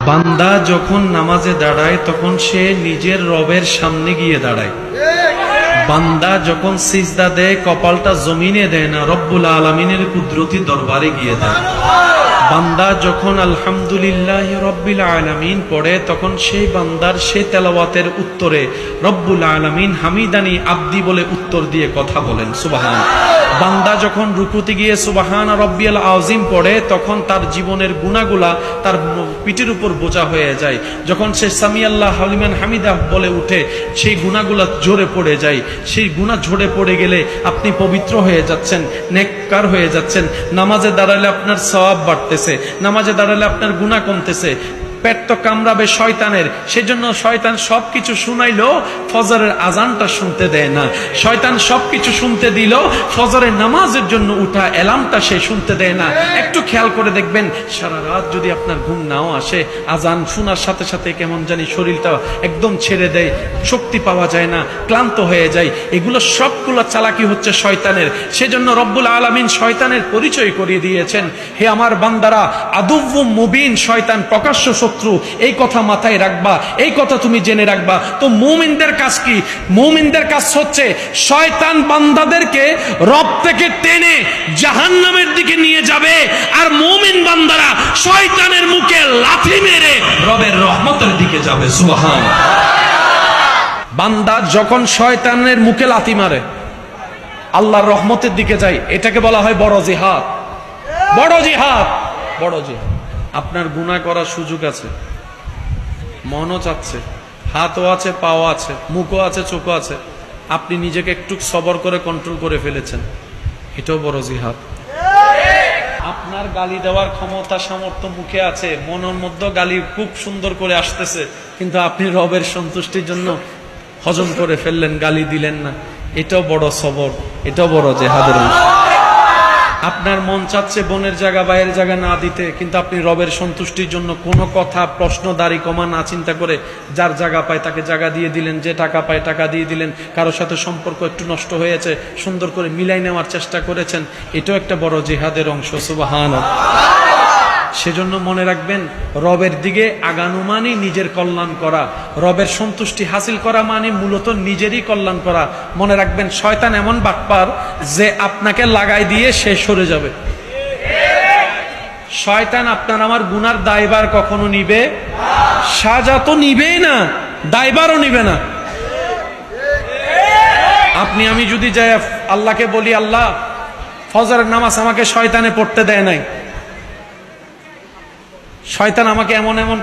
বান্দা যখন নামাজে দাঁড়ায় তখন সে নিজের রবের সামনে গিয়ে দাঁড়ায়। বান্দা যখন সিজদা দেয় কপালটা জমিনে দেয় না, রব্বুল আলামিনের কুদরতি দরবারে গিয়ে দেয়। বান্দা যখন আলহামদুলিল্লাহ রব্বিল আলামিন পড়ে তখন সেই বান্দার সেই তেলাওয়াতের উত্তরে রব্বুল আলামিন হামিদানি আব্দি বলে উত্তর দিয়ে কথা বলেন, সুবহান। বান্দা যখন রুকুতে গিয়ে সুবহান রব্বিয়াল আযীম পড়ে তখন তার জীবনের গুনাহগুলা তার পিঠের উপর বোঝা হয়ে যায়। যখন সে সামিআল্লাহু লিমান হামিদা বলে উঠে সেই গুনাহগুলা ঝরে পড়ে যায়। সেই গুনাহ ঝরে পড়ে গেলে আপনি পবিত্র হয়ে যাচ্ছেন, নেককার হয়ে যাচ্ছেন। নামাজে দাঁড়ালে আপনার সওয়াব বাড়তেছে, নামাজে দাঁড়ালে আপনার গুনাহ কমতেছে। পেট তো কামড়াবে শয়তানের, সেজন্য শয়তান সবকিছু শুনাইলো ফজরের আজানটা শুনতে দেয় না। শয়তান সবকিছু শুনতে দিল, ফজরের নামাজের জন্য উঠা অ্যালার্মটা সে শুনতে দেয় না। একটু খেয়াল করে দেখবেন, সারা রাত যদি আপনার ঘুম নাও আসে, আজান শোনার সাথে সাথে কেমন জানি শরীরটা একদম ছেড়ে দেয়, শক্তি পাওয়া যায় না, ক্লান্ত হয়ে যায়। এগুলো সবগুলো চালাকি হচ্ছে শয়তানের। সেজন্য রব্বুল আলামিন শয়তানের পরিচয় করিয়ে দিয়েছেন, হে আমার বান্দারা, আদুউম মুবিন, শয়তান প্রকাশ্য শত্রু। এই কথা মাথায় রাখবা, এই কথা তুমি জেনে রাখবা। তো মুমিনদের কাজ কি? মুমিনদের কাজ হচ্ছে শয়তান বান্দাদেরকে রব থেকে টেনে জাহান্নামের দিকে নিয়ে যাবে, আর মুমিন বান্দারা শয়তানের মুখে লাথি মেরে রবের রহমতের দিকে যাবে, সুবহান। বান্দা যখন শয়তানের মুখে লাথি মারে আল্লাহর রহমতের দিকে যায়, এটাকে বলা হয় বড় জিহাদ। বড় জিহাদ, বড় জিহাদ। আপনার গুনাহ করার সুযোগ আছে, মনও চাচ্ছে, হাতও আছে, পাও আছে, মুখও আছে, চোখও আছে, আপনি নিজেকে একটু সবর করে কন্ট্রোল করে ফেলেছেন, এটাও বড় জিহাদ। আপনার গালি দেওয়ার ক্ষমতা সামর্থ্য মুখে আছে, মনের মধ্যে গালি খুব সুন্দর করে আসতেছে, কিন্তু আপনি রবের সন্তুষ্টির জন্য হজম করে ফেললেন, গালি দিলেন না, এটাও বড় সবর, এটাও বড় জিহাদের অংশ। আপনার মন চাচ্ছে বোনের জায়গা বাইরের জায়গা না দিতে, কিন্তু আপনি রবের সন্তুষ্টির জন্য কোনো কথা প্রশ্ন দাড়ি কমা না চিন্তা করে যার জায়গা পায় তাকে জায়গা দিয়ে দিলেন, যে টাকা পায় টাকা দিয়ে দিলেন, কারোর সাথে সম্পর্ক একটু নষ্ট হয়েছে সুন্দর করে মিলাই নেওয়ার চেষ্টা করেছেন, এটাও একটা বড় জিহাদের অংশ, সুবহানাল্লাহ। সেজন্য মনে রাখবেন, রবের দিকে আগানো মানে নিজের কল্যাণ করা, রবের সন্তুষ্টি হাসিল করা মানে মূলত নিজেরই কল্যাণ করা। মনে রাখবেন, শয়তান এমন বাটপার যে আপনাকে লাগাই দিয়ে সে সরে যাবে। শয়তান আপনার আমার গুনার দায়ভার কখনো নিবে, সাজা তো নিবেই না, দায়ভারও নিবে না। আপনি আমি যদি যাই আল্লাহকে বলি, আল্লাহ ফজরের নামাজ আমাকে শয়তানে পড়তে দেয় নাই, শয়তান আমাকে এমন এমন